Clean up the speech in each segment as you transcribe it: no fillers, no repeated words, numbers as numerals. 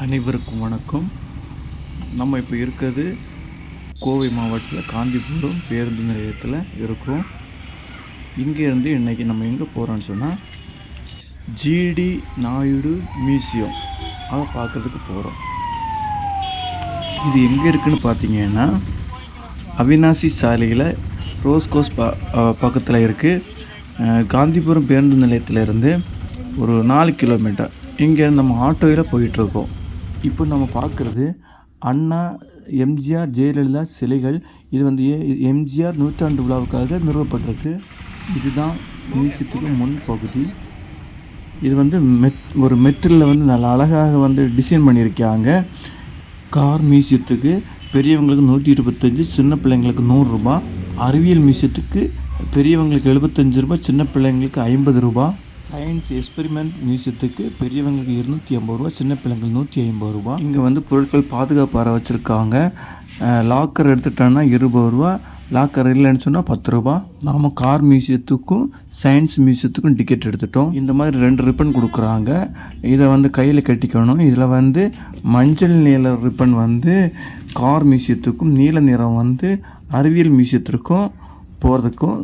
அனைவருக்கும் வணக்கம். நம்ம இப்போ இருக்கிறது கோவை மாவட்டத்தில் காந்திபுரம் பேருந்து நிலையத்தில் இருக்கோம். இங்கேருந்து இன்றைக்கி நம்ம எங்கே போகிறோன்னு சொன்னால் ஜிடி நாயுடு மியூசியம் அதை பார்க்குறதுக்கு போகிறோம். இது எங்கே இருக்குதுன்னு பார்த்தீங்கன்னா அவினாசி சாலையில் ரோஸ்கோஸ் பக்கத்தில் இருக்குது. காந்திபுரம் பேருந்து நிலையத்திலேருந்து ஒரு 4 கிலோமீட்டர். இங்கே நம்ம ஆட்டோவில் போயிட்டுருக்கோம். இப்போ நம்ம பார்க்குறது அண்ணா, எம்ஜிஆர், ஜெயலலிதா சிலைகள். இது வந்து எம்ஜிஆர் 100ஆண்டு விழாவுக்காக நிறுவப்பட்டிருக்கு. இதுதான் மியூசியத்துக்கு முன் பகுதி. இது வந்து ஒரு மெட்டலில் வந்து நல்ல அழகாக வந்து டிசைன் பண்ணியிருக்காங்க. கார் மியூசியத்துக்கு பெரியவங்களுக்கு 125, சின்ன பிள்ளைங்களுக்கு 100 ரூபா. அறிவியல் மியூசியத்துக்கு பெரியவங்களுக்கு 75 ரூபா, சின்ன பிள்ளைங்களுக்கு 50 ரூபா. சயின்ஸ் எக்ஸ்பெரிமெண்ட் மியூசியத்துக்கு பெரியவங்களுக்கு 250 ரூபா, சின்ன பிள்ளைங்களுக்கு 150 ரூபா. இங்கே வந்து பொருட்கள் பாதுகாப்பு அறை வச்சுருக்காங்க. லாக்கர் எடுத்துட்டோன்னா 20 ரூபா, லாக்கர் இல்லைன்னு சொன்னால் 10 ரூபா. நாம் கார் மியூசியத்துக்கும் சயின்ஸ் மியூசியத்துக்கும் டிக்கெட் எடுத்துட்டோம். இந்த மாதிரி 2 ரிப்பன் கொடுக்குறாங்க. இதை வந்து கையில் கட்டிக்கணும். இதில் வந்து மஞ்சள் நீல ரிப்பன் வந்து கார் மியூசியத்துக்கும், நீல நிறம் வந்து அறிவியல் மியூசியத்திற்கும் போகிறதுக்கும்.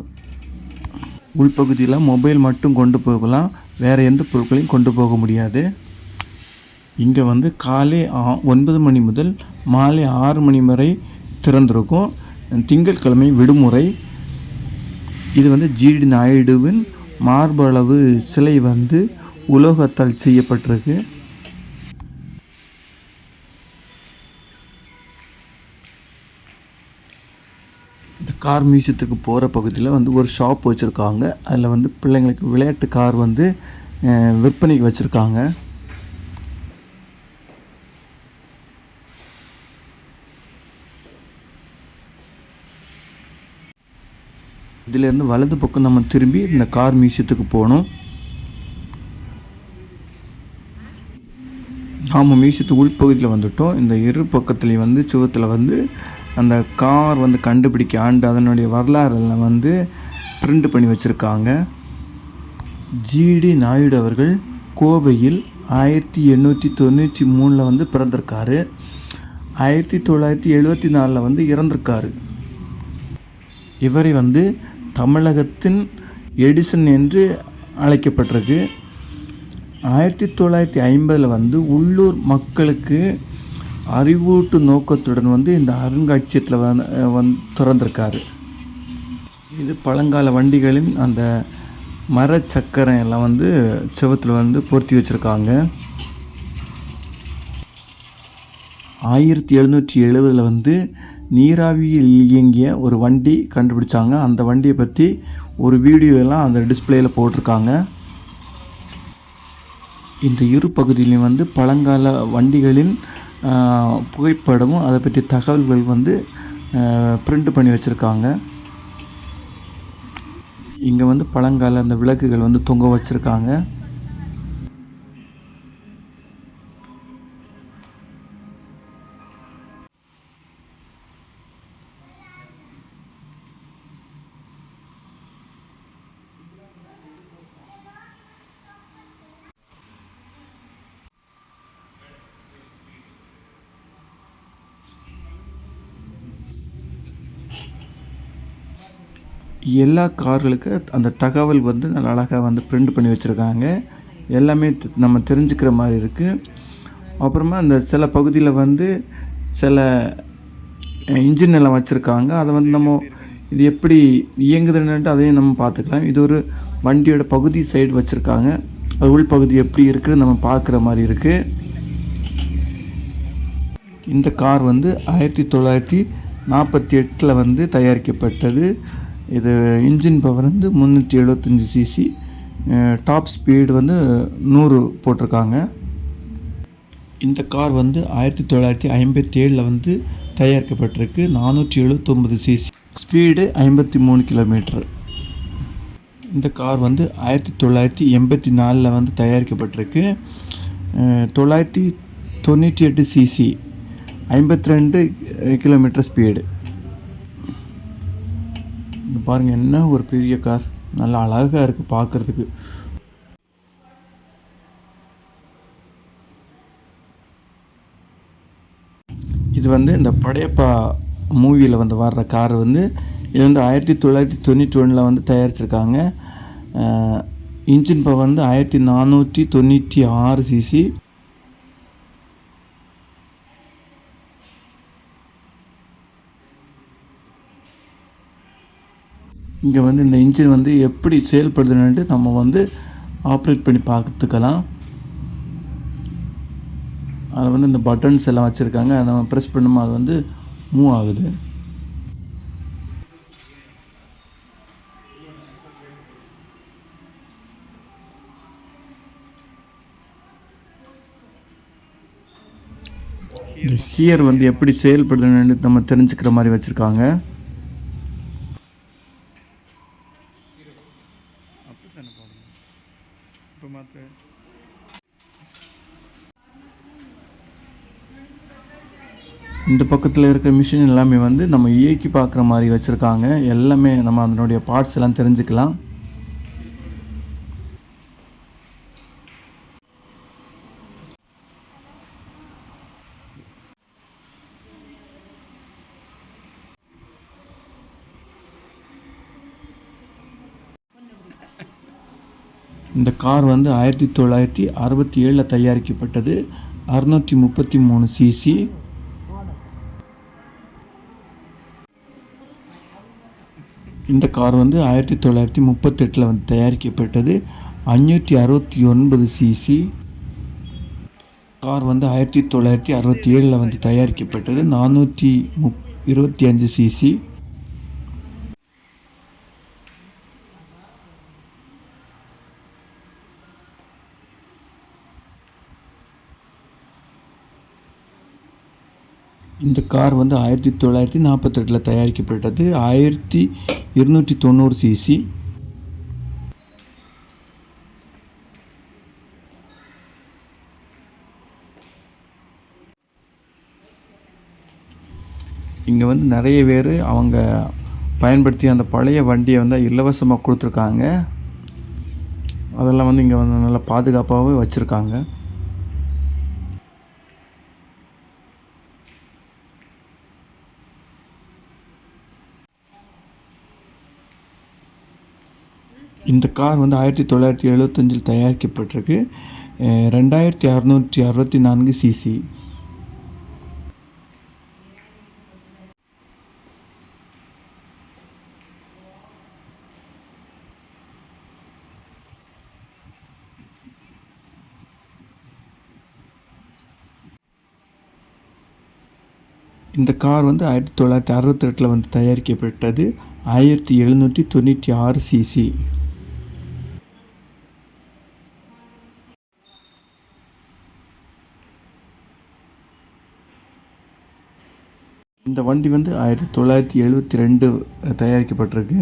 உள்பகுதியில் மொபைல் மட்டும் கொண்டு போகலாம், வேறு எந்த பொருட்களையும் கொண்டு போக முடியாது. இங்கே வந்து காலை 9 மணி முதல் மாலை 6 மணி வரை திறந்திருக்கும். திங்கட்கிழமை விடுமுறை. இது வந்து ஜிடி நாயுடுவின் மார்பளவு சிலை வந்து உலோகத்தால் செய்யப்பட்டிருக்கு. இந்த கார் மியூசியத்துக்கு போகிற பகுதியில் வந்து ஒரு ஷாப் வச்சுருக்காங்க. அதில் வந்து பிள்ளைங்களுக்கு விளையாட்டு கார் வந்து விற்பனைக்கு வச்சுருக்காங்க. இதிலேருந்து வலது பக்கம் நம்ம திரும்பி இந்த கார் மியூசியத்துக்கு போகணும். நாம் மியூசியத்துக்கு உள்பகுதியில் வந்துவிட்டோம். இந்த இரு பக்கத்துலேயும் வந்து சுவத்தில் வந்து அந்த கார் வந்து கண்டுபிடிக்க ஆண்டு அதனுடைய வரலாறுலாம் வந்து பிரிண்ட் பண்ணி வச்சுருக்காங்க. ஜிடி நாயுடு அவர்கள் கோவையில் 1893 வந்து பிறந்திருக்காரு. 1974 வந்து இறந்திருக்காரு. இவரை வந்து தமிழகத்தின் எடிசன் என்று அழைக்கப்பட்டிருக்கு. 1950 வந்து உள்ளூர் மக்களுக்கு அறிவூட்டு நோக்கத்துடன் வந்து இந்த அருங்காட்சியகத்தில் திறந்திருக்காரு. இது பழங்கால வண்டிகளின் அந்த மரச்சக்கரம் எல்லாம் வந்து செவத்தில் வந்து பொருத்தி வச்சுருக்காங்க. 1770 வந்து நீராவியில் இயங்கிய ஒரு வண்டி கண்டுபிடிச்சாங்க. அந்த வண்டியை பற்றி ஒரு வீடியோ எல்லாம் அந்த டிஸ்பிளேயில் போட்டிருக்காங்க. இந்த இரு பகுதியிலையும் வந்து பழங்கால வண்டிகளின் புகைப்படமும் அதை பற்றி தகவல்கள் வந்து பிரிண்ட் பண்ணி வச்சுருக்காங்க. இங்கே வந்து பழங்கால அந்த விளக்குகள் வந்து தொங்க வச்சுருக்காங்க. எல்லா கார்களுக்கு அந்த தகவல் வந்து நல்ல அழகாக வந்து பிரிண்ட் பண்ணி வச்சுருக்காங்க. எல்லாமே நம்ம தெரிஞ்சுக்கிற மாதிரி இருக்குது. அப்புறமா அந்த சில பகுதியில் வந்து சில இன்ஜின் எல்லாம் வச்சுருக்காங்க. அதை வந்து நம்ம இது எப்படி இயங்குதுன்னுட்டு அதையும் நம்ம பார்த்துக்கலாம். இது ஒரு வண்டியோட பகுதி சைடு வச்சுருக்காங்க. அது உள்பகுதி எப்படி இருக்குது நம்ம பார்க்குற மாதிரி இருக்குது. இந்த கார் வந்து 1948 வந்து தயாரிக்கப்பட்டது. இது இன்ஜின் பவர் வந்து 375 சிசி, டாப் ஸ்பீடு வந்து 100 போட்டிருக்காங்க. இந்த கார் வந்து 1957 வந்து தயாரிக்கப்பட்டிருக்கு. 479 சிசி, ஸ்பீடு 53 கிலோமீட்டர். இந்த கார் வந்து 1984 வந்து தயாரிக்கப்பட்டிருக்கு. 998 சிசி, 52 கிலோமீட்டர் ஸ்பீடு. பாருங்கள், என்ன ஒரு பெரிய கார், நல்லா அழகாக இருக்குது பார்க்குறதுக்கு. இது வந்து இந்த படையப்பா மூவியில் வந்து வர்ற கார் வந்து இது வந்து 1991 வந்து தயாரிச்சிருக்காங்க. இன்ஜின் பவர் வந்து 1496 சிசி. இங்கே வந்து இந்த இன்ஜின் வந்து எப்படி செயல்படுதுன்னுட்டு நம்ம வந்து ஆப்ரேட் பண்ணி பார்த்துக்கலாம். அதில் வந்து இந்த பட்டன்ஸ் எல்லாம் வச்சுருக்காங்க. அதை நம்ம ப்ரெஸ் பண்ணும்போது அது வந்து மூவ் ஆகுது. இந்த ஹியர் வந்து எப்படி செயல்படுதுன்னு நம்ம தெரிஞ்சுக்கிற மாதிரி வச்சுருக்காங்க. இந்த பக்கத்தில் இருக்கிற மிஷின் எல்லாமே வந்து நம்ம இயக்கி பார்க்குற மாதிரி வச்சுருக்காங்க. எல்லாமே நம்ம அதனுடைய பார்ட்ஸ் எல்லாம் தெரிஞ்சுக்கலாம். இந்த கார் வந்து 1967 தயாரிக்கப்பட்டது. 633 சிசி. இந்த கார் வந்து 1938 வந்து தயாரிக்கப்பட்டது. 569 சிசி. கார் வந்து 1967 வந்து தயாரிக்கப்பட்டது. 425 சிசி. இந்த கார் வந்து 1948 தயாரிக்கப்பட்டது. 1290 சிசி. இங்கே வந்து நிறைய பேர் அவங்க பயன்படுத்தி அந்த பழைய வண்டியை வந்து இலவசமாக கொடுத்துருக்காங்க. அதெல்லாம் வந்து இங்கே வந்து நல்லா பாதுகாப்பாகவே வச்சுருக்காங்க. இந்த கார் வந்து 1975 தயாரிக்கப்பட்டிருக்கு. 2664 சிசி. இந்த கார் வந்து 1968 வந்து தயாரிக்கப்பட்டது. 1796 சிசி. இந்த வண்டி வந்து 1972 தயாரிக்கப்பட்டிருக்கு.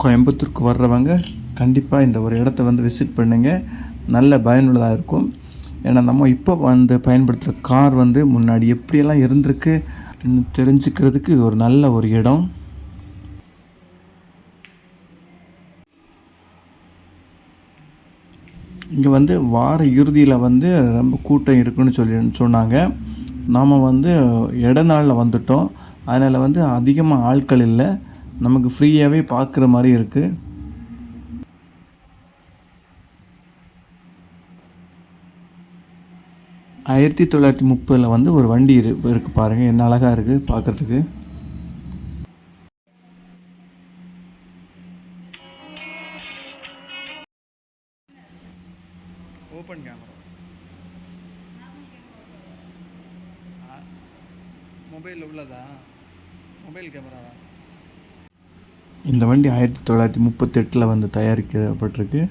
கோயம்புத்தூருக்கு வர்றவங்க கண்டிப்பாக இந்த ஒரு இடத்த வந்து விசிட் பண்ணுங்கள். நல்ல பயனுள்ளதாக இருக்கும். ஏன்னா நம்ம இப்போ வந்து பயன்படுத்துகிற கார் வந்து முன்னாடி எப்படியெல்லாம் இருந்திருக்கு தெரிஞ்சுக்கிறதுக்கு இது ஒரு நல்ல ஒரு இடம். இங்கே வந்து வார இறுதியில் வந்து ரொம்ப கூட்டம் இருக்குன்னு சொன்னாங்க. நாம் வந்து இடைநாளில் வந்துட்டோம். அதனால் வந்து அதிகமாக ஆட்கள் இல்லை. நமக்கு ஃப்ரீயாகவே பார்க்குற மாதிரி இருக்குது. ஆயிரத்தி 1930 வந்து ஒரு வண்டி இருக்குது பாருங்கள், என்ன அழகாக இருக்குது பார்க்குறதுக்கு. ஓப்பன் கேமரா மொபைலில் உள்ளதா? மொபைல் கேமராவா? இந்த வண்டி 1938 வந்து தயாரிக்கப்பட்டிருக்கு.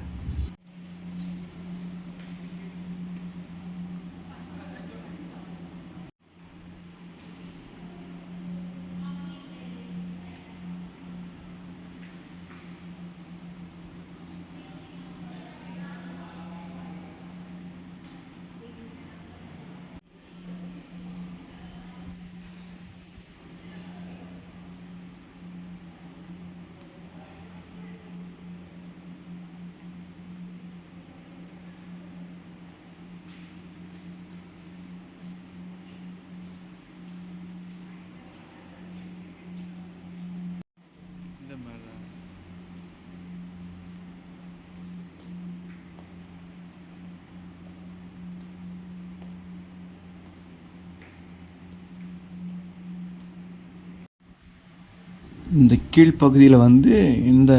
இந்த கீழ்ப்பகுதியில் வந்து இந்த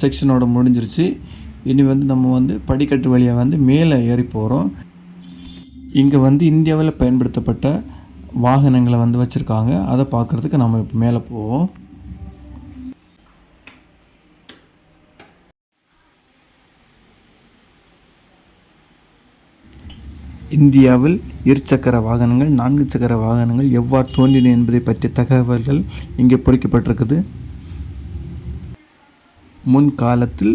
செக்ஷனோட முடிஞ்சிருச்சு. இனி வந்து நம்ம வந்து படிக்கட்டு வழியாக வந்து மேலே ஏறி போகிறோம். இங்கே வந்து இந்தியாவில் பயன்படுத்தப்பட்ட வாகனங்களை வந்து வச்சுருக்காங்க. அதை பார்க்குறதுக்கு நம்ம இப்போ மேலே போவோம். இந்தியாவில் இருசக்கர வாகனங்கள், 4 சக்கர வாகனங்கள் எவ்வாறு தோன்றின என்பதை பற்றிய தகவல்கள் இங்கே பொறிக்கப்பட்டிருக்குது. முன்காலத்தில்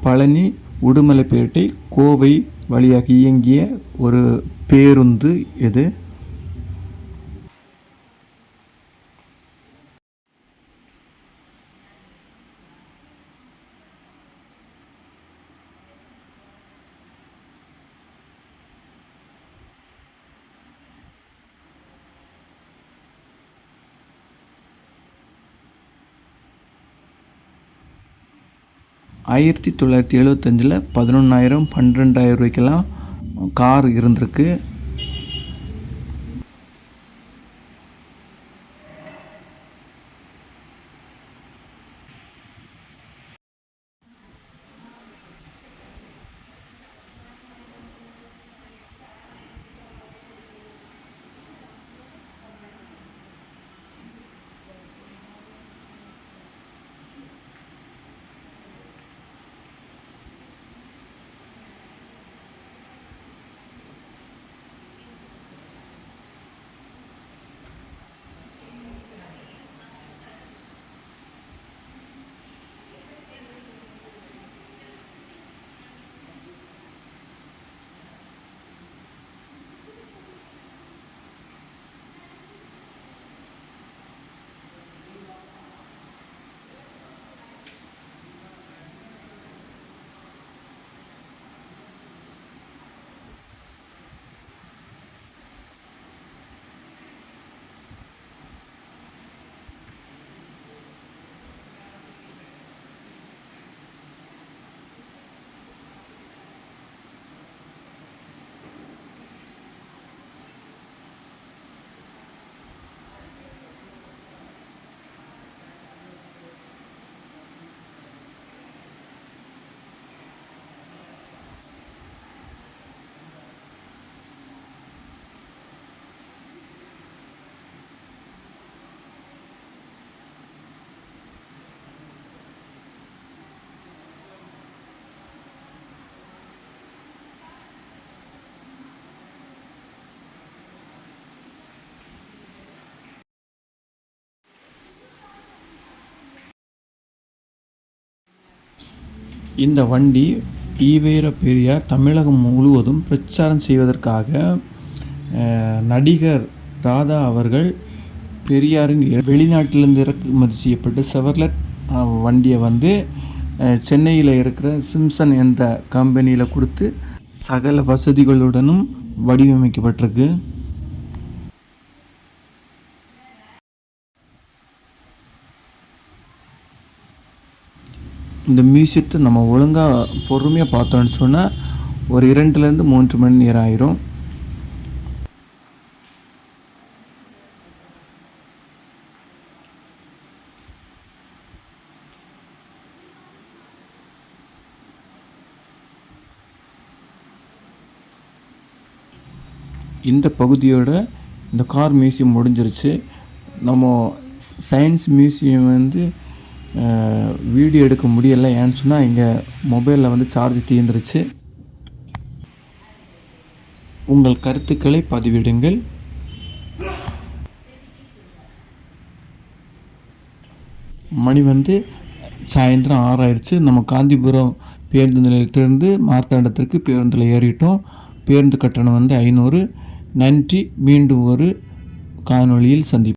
பழனி, உடுமலைப்பேட்டை, கோவை வழியாக இயங்கிய ஒரு பேருந்து இது. ஆயிரத்தி 1975 11,000 12,000 ரூபாய்க்கெல்லாம் கார் இருந்திருக்கு. இந்த வண்டி ஈவேர பெரியார் தமிழகம் முழுவதும் பிரச்சாரம் செய்வதற்காக நடிகர் ராதா அவர்கள் பெரியாரின் வெளிநாட்டிலிருந்து இறக்குமதி செய்யப்பட்ட செவர்லெட் வண்டியை வந்து சென்னையில் இருக்கிற சிம்சன் என்ற கம்பெனியில் கொடுத்து சகல வசதிகளுடனும் வடிவமைக்கப்பட்டிருக்கு. இந்த மியூசியத்தை நம்ம ஒழுங்காக பொறுமையாக பார்த்தோன்னு சொன்னால் ஒரு 2லேருந்து 3 மணி நேரம் ஆயிரும். இந்த பகுதியோட இந்த கார் மியூசியம் முடிஞ்சிருச்சு. நம்ம சயின்ஸ் மியூசியம் வந்து வீடியோ எடுக்க முடியலை. ஏன்னு சொன்னால் எங்கள் மொபைலில் வந்து சார்ஜ் தீர்ந்துருச்சு. உங்கள் கருத்துக்களை பதிவிடுங்கள். மணி வந்து சாயந்தரம் 6 ஆயிடுச்சு. நம்ம காந்திபுரம் பேருந்து நிலையத்திலிருந்து மார்த்தாண்டத்திற்கு பேருந்தில் ஏறிட்டோம். பேருந்து கட்டணம் வந்து 500. நன்றி. மீண்டும் ஒரு காணொளியில் சந்திப்போம்.